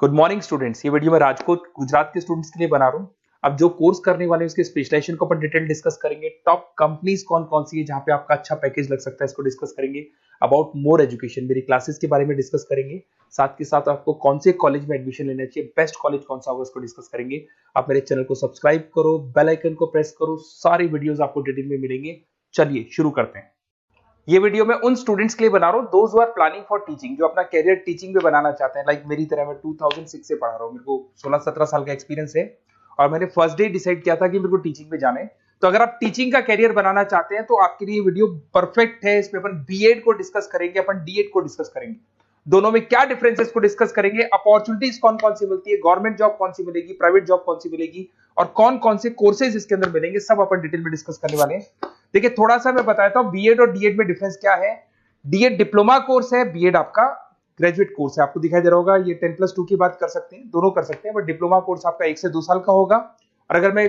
Good morning students. ये video मैं राजकोट गुजरात के स्टूडेंट्स के लिए बना रहा हूँ। अब जो कोर्स करने वाले हैं उसके स्पेशलाइजेशन को अपन डिटेल डिस्कस करेंगे। टॉप कंपनीज कौन कौन सी है जहां पे आपका अच्छा पैकेज लग सकता है, इसको डिस्कस करेंगे। अबाउट मोर एजुकेशन, मेरी क्लासेस के बारे में डिस्कस करेंगे। साथ के साथ आपको कौन से कॉलेज में एडमिशन लेना चाहिए, बेस्ट कॉलेज कौन सा होगा, इसको डिस्कस करेंगे। आप मेरे चैनल को सब्सक्राइब करो, बेल आइकन को प्रेस करो, सारी वीडियोस आपको डिटेल में मिलेंगे। चलिए शुरू करते हैं। ये वीडियो मैं उन स्टूडेंट्स के लिए बना रहा हूँ those who are planning for teaching, जो अपना कैरियर टीचिंग में बनाना चाहते हैं। लाइक मेरी तरह मैं 2006 से पढ़ा रहा हूँ, मेरे को 16-17 साल का एक्सपीरियंस है और मैंने फर्स्ट डे डिसाइड किया था कि मेरे को टीचिंग में जाना है। तो अगर आप टीचिंग का कैरियर बनाना चाहते हैं तो आपके लिए वीडियो परफेक्ट है। इसमें अपन बीएड को डिस्कस करेंगे, अपन डीएड को डिस्कस करेंगे, दोनों में क्या डिफरेंसेस को डिस्कस करेंगे। अपॉर्चुनिटीज कौन कौन सी मिलती है, गवर्नमेंट जॉब कौन सी मिलेगी, प्राइवेट जॉब कौन सी मिलेगी और कौन कौन से कोर्सेज इसके अंदर मिलेंगे, सब अपन डिटेल में डिस्कस करने वाले हैं। देखिए थोड़ा सा मैं बताता हूं बीएड और डीएड में डिफरेंस क्या है। डीएड डिप्लोमा कोर्स है, बीएड आपका ग्रेजुएट कोर्स है। आपको दिखाई दे रहा होगा ये 10+2 की बात कर सकते हैं, दोनों कर सकते हैं, बट डिप्लोमा कोर्स आपका 1 से 2 साल का होगा। और अगर मैं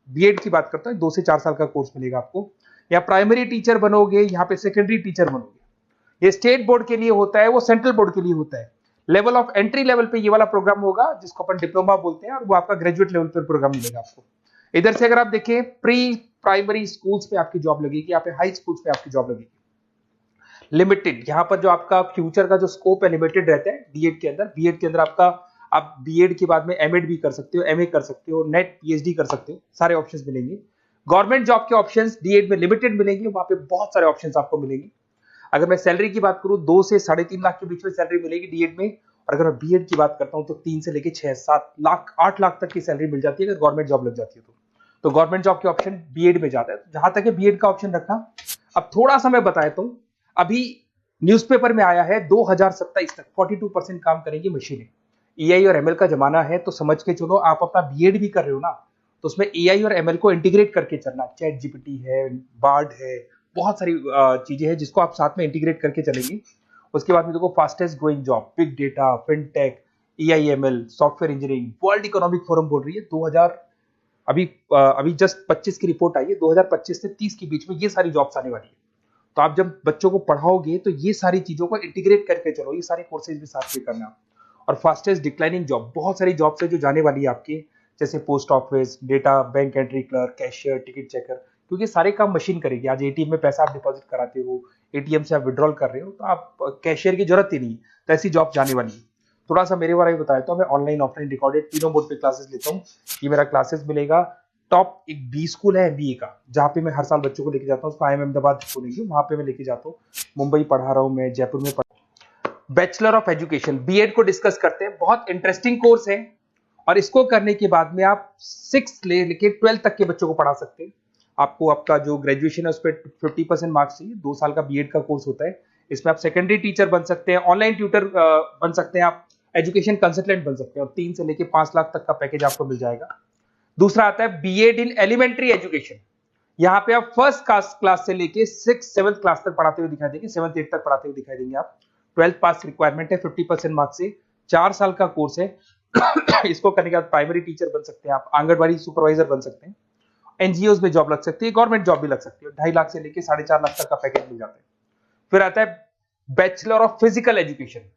बीएड की बात करता हूं 2 से 4 साल का कोर्स मिलेगा आपको। या प्राइमरी टीचर बनोगे, यहाँ पे सेकेंडरी टीचर बनोगे। ये स्टेट बोर्ड के लिए होता है, वो सेंट्रल बोर्ड के लिए होता है। लेवल ऑफ एंट्री लेवल पे ये वाला प्रोग्राम होगा जिसको अपन डिप्लोमा बोलते हैं, और वो आपका ग्रेजुएट लेवल पर प्रोग्राम मिलेगा आपको। इधर से अगर आप देखें प्री प्राइमरी स्कूल्स पे आपकी जॉब लगेगी, यहाँ पे हाई स्कूल्स पे आपकी जॉब लगेगी। लिमिटेड, यहाँ पर जो आपका फ्यूचर का जो स्कोप है लिमिटेड रहता है डीएड के अंदर। बीएड के अंदर आपका आप बीएड के बाद में एमएड भी कर सकते हो, एमए कर सकते हो, नेट पीएचडी कर सकते हो, सारे ऑप्शंस मिलेंगे। गवर्नमेंट जॉब के ऑप्शंस डीएड में लिमिटेड मिलेंगे, वहां पे बहुत सारे ऑप्शंस आपको मिलेंगे। अगर मैं सैलरी की बात करूं 2 से 3.5 लाख के बीच में सैलरी मिलेगी डीएड में। और अगर मैं बीएड की बात करता हूं तो 3 से लेके 6-7 लाख 8 लाख तक की सैलरी मिल जाती है अगर गवर्नमेंट जॉब लग जाती है तो गवर्नमेंट जॉब के ऑप्शन बीएड में जाता है। जहां तक है बीएड का ऑप्शन रखना। अब थोड़ा सा मैं बताता हूं, अभी न्यूज़पेपर में आया है 2027 तक 42% काम करेंगी मशीनें। एआई और एमएल का जमाना है, तो समझ के चलो आप अपना बीएड भी कर रहे हो ना, तो उसमें एआई और एमएल को इंटीग्रेट करके चलना। चैट जीपीटी है, बार्ड है, बहुत सारी चीजें हैं जिसको आप साथ में इंटीग्रेट करके चलेंगे। उसके बाद में देखो fastest growing job, big data, fintech, AI ML, software engineering. World economic forum बोल रही है 2000 अभी जस्ट 25 की रिपोर्ट आई है, 2025 से 30 के बीच में ये सारी जॉब्स आने वाली है। तो आप जब बच्चों को पढ़ाओगे तो ये सारी चीजों को इंटीग्रेट करके चलो, ये सारे कोर्सेज भी साथ में करना। और फास्टेस्ट डिक्लाइनिंग जॉब, बहुत सारी जॉब्स है जो जाने वाली है आपकी, जैसे post office, data, bank entry clerk, cashier, ticket checker, क्योंकि सारे काम मशीन करेगी। आज एटीएम में पैसा आप डिपॉजिट कराते हो, एटीएम से आप विड्रॉल कर रहे हो, तो आप कैशियर की जरूरत ही नहीं, तो ऐसी जॉब जाने वाली है। थोड़ा सा मेरे बारे में बताया तो मैं ऑनलाइन ऑफलाइन रिकॉर्डेड तीनों मोड पे क्लासेस लेता हूँ। ये मेरा क्लासेस मिलेगा। टॉप एक बी स्कूल है एमबीए का, जहाँ पे मैं हर साल बच्चों को लेके जाता हूँ, उसको आईएम अहमदाबाद बोलेंगे, वहां पे मैं लेके जाता हूँ। मुंबई पढ़ा रहा हूँ मैं, जयपुर में बैचलर ऑफ एजुकेशन बीएड को डिस्कस करते हैं। बहुत इंटरेस्टिंग कोर्स है और इसको करने के बाद में आप 6 लेके 12 तक के बच्चों को पढ़ा सकते हैं। आपको आपका जो ग्रेजुएशन है उस पर 50% मार्क्स चाहिए। 2 साल का बीएड का कोर्स होता है। इसमें आप सेकेंडरी टीचर बन सकते हैं, ऑनलाइन ट्यूटर बन सकते हैं, आप एजुकेशन कंसल्टेंट बन सकते हैं, और 3 से लेके 5 लाख तक का पैकेज आपको मिल जाएगा। दूसरा आता है बीएड इन एलिमेंट्री एजुकेशन। यहाँ पे आप फर्स्ट क्लास से लेके 6-7 क्लास तक पढ़ाते हुए दिखाई देंगे, 7-8 तक पढ़ाते हुए दिखाई देंगे आप। 12th पास रिक्वायरमेंट है, 50% मार्क्स से 4 साल का कोर्स है। इसको करने के बाद प्राइमरी टीचर बन सकते हैं आप, आंगनबाड़ी सुपरवाइजर बन सकते हैं, एनजीओ में जॉब लग सकती है, गवर्नमेंट जॉब भी लग सकती है। 2.5 लाख से लेके 4.5 लाख तक का पैकेज मिल जाता है। फिर आता है बैचलर ऑफ फिजिकल एजुकेशन।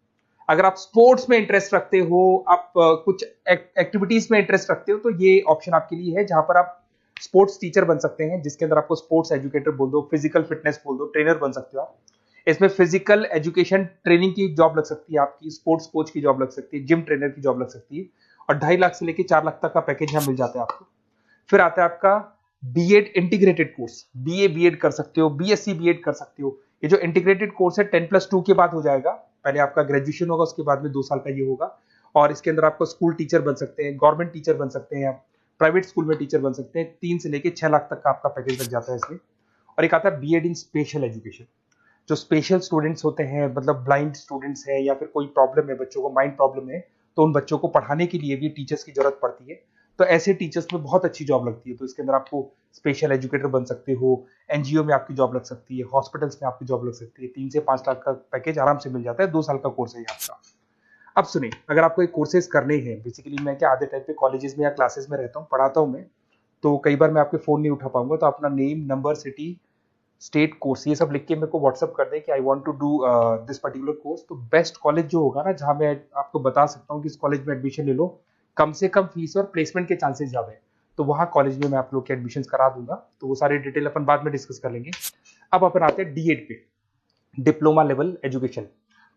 अगर आप स्पोर्ट्स में इंटरेस्ट रखते हो, आप कुछ एक्टिविटीज में इंटरेस्ट रखते हो, तो ये ऑप्शन आपके लिए है, जहां पर आप स्पोर्ट्स टीचर बन सकते हैं, जिसके अंदर आपको स्पोर्ट्स एजुकेटर बोल दो, फिजिकल फिटनेस बोल दो, ट्रेनर बन सकते हो आप। इसमें फिजिकल एजुकेशन ट्रेनिंग की जॉब लग सकती है आपकी, स्पोर्ट्स कोच की जॉब लग सकती है, जिम ट्रेनर की जॉब लग सकती है, और 2.5 लाख से लेकर 4 लाख तक का पैकेज यहाँ मिल जाता है आपको। फिर आता है आपका BEd integrated course, BA BEd कर सकते हो, बीएससी बीएड कर सकते हो। ये जो इंटीग्रेटेड कोर्स है 10+2 के बाद हो जाएगा। पहले आपका ग्रेजुएशन होगा, उसके बाद में 2 साल का ये होगा। और इसके अंदर आपको स्कूल टीचर बन सकते हैं, गवर्नमेंट टीचर बन सकते हैं, आप प्राइवेट स्कूल में टीचर बन सकते हैं। 3 से लेकर 6 लाख तक का आपका पैकेज लग जाता है इसमें। और एक आता है बीएड इन स्पेशल एजुकेशन। जो स्पेशल स्टूडेंट्स होते हैं, मतलब ब्लाइंड स्टूडेंट्स हैं, या फिर कोई प्रॉब्लम है बच्चों को, माइंड प्रॉब्लम है, तो उन बच्चों को पढ़ाने के लिए भी टीचर्स की जरूरत पड़ती है। तो ऐसे टीचर्स में बहुत अच्छी जॉब लगती है। तो इसके अंदर आपको स्पेशल एजुकेटर बन सकते हो, एनजीओ में आपकी जॉब लग सकती है, हॉस्पिटल्स में आपकी जॉब लग सकती है। 3 से 5 लाख का पैकेज आराम से मिल जाता है। 2 साल का कोर्स है आपका। अब सुनिए, अगर आपको एक कोर्सेज करने हैं, बेसिकली मैं क्या आधे टाइम पे कॉलेजेस में या क्लासेस में रहता हूँ, पढ़ाता हूँ मैं, तो कई बार मैं आपके फोन नहीं उठा पाऊंगा, तो अपना name, number, city, state course, ये सब लिख के मेरे को व्हाट्सअप कर दें कि I want to do this particular course. तो बेस्ट कॉलेज जो होगा ना, जहां मैं आपको बता सकता हूँ कि इस कॉलेज में एडमिशन ले लो, कम से कम फीस और प्लेसमेंट के चांसेस ज्यादा है, तो वहाँ कॉलेज में मैं आप लोग के एडमिशन करा दूंगा। तो वो सारी डिटेल अपन बाद में डिस्कस कर लेंगे। अब अपन आते हैं D.Ed पे, डिप्लोमा लेवल एजुकेशन।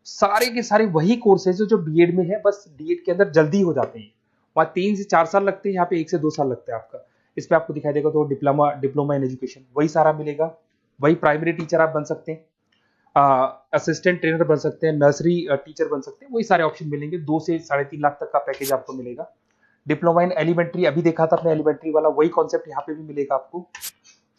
सारे के सारे वही कोर्सेज जो B.Ed में है, बस D.Ed के अंदर जल्दी हो जाते हैं। वहाँ 3 से 4 साल लगते हैं, यहाँ पे 1 से 2 साल लगता है आपका। इसमें आपको दिखाई देगा तो डिप्लोमा इन एजुकेशन वही सारा मिलेगा। वही प्राइमरी टीचर आप बन सकते हैं, असिस्टेंट ट्रेनर बन सकते हैं, नर्सरी टीचर बन सकते हैं, वही सारे ऑप्शन मिलेंगे। 2 से 3.5 लाख तक का पैकेज आपको मिलेगा। डिप्लोमा इन एलिमेंट्री अभी देखा था अपने, एलिमेंट्री वाला वही कॉन्सेप्ट यहाँ पे भी मिलेगा आपको।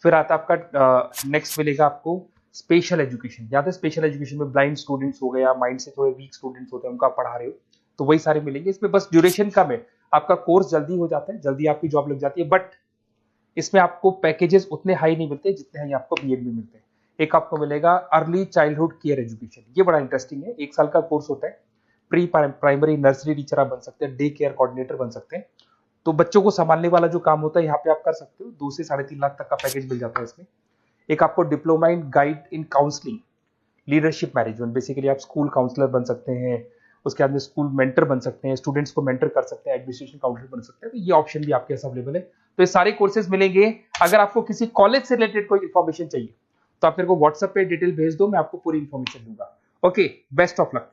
फिर आता है आपका नेक्स्ट मिलेगा आपको स्पेशल एजुकेशन। यहाँ पे स्पेशल एजुकेशन में ब्लाइंड स्टूडेंट्स हो गए या माइंड से थोड़े वीक स्टूडेंट्स होते हैं, उनका आप पढ़ा रहे हो, तो वही सारे मिलेंगे। इसमें बस ड्यूरेशन कम है, आपका कोर्स जल्दी हो जाता है, जल्दी आपकी जॉब लग जाती है, बट इसमें आपको पैकेजेस उतने हाई नहीं मिलते जितने हाई आपको B.Ed में मिलते हैं। एक आपको मिलेगा अर्ली चाइल्डहुड केयर एजुकेशन, ये बड़ा इंटरेस्टिंग है। 1 साल का कोर्स होता है। प्री प्राइमरी नर्सरी टीचर आप बन सकते हैं, डे केयर कोऑर्डिनेटर बन सकते हैं। तो बच्चों को संभालने वाला जो काम होता है यहाँ पे आप कर सकते हो। 2 से 3.5 लाख तक का पैकेज मिल जाता है इसमें। एक आपको diploma in guide in counselling leadership management, basically आप स्कूल काउंसलर बन सकते हैं, उसके बाद में स्कूल मेंटर बन सकते हैं, स्टूडेंट्स को मेंटर कर सकते हैं, एडमिनिस्ट्रेशन काउंसलर बन सकते हैं। तो ये ऑप्शन भी आपके पास अवेलेबल है। तो ये सारे कोर्सेज मिलेंगे। अगर आपको किसी कॉलेज से रिलेटेड कोई इन्फॉर्मेशन चाहिए तो आप मेरे को व्हाट्सएप पे डिटेल भेज दो, मैं आपको पूरी इन्फॉर्मेशन दूंगा। Okay, best of luck.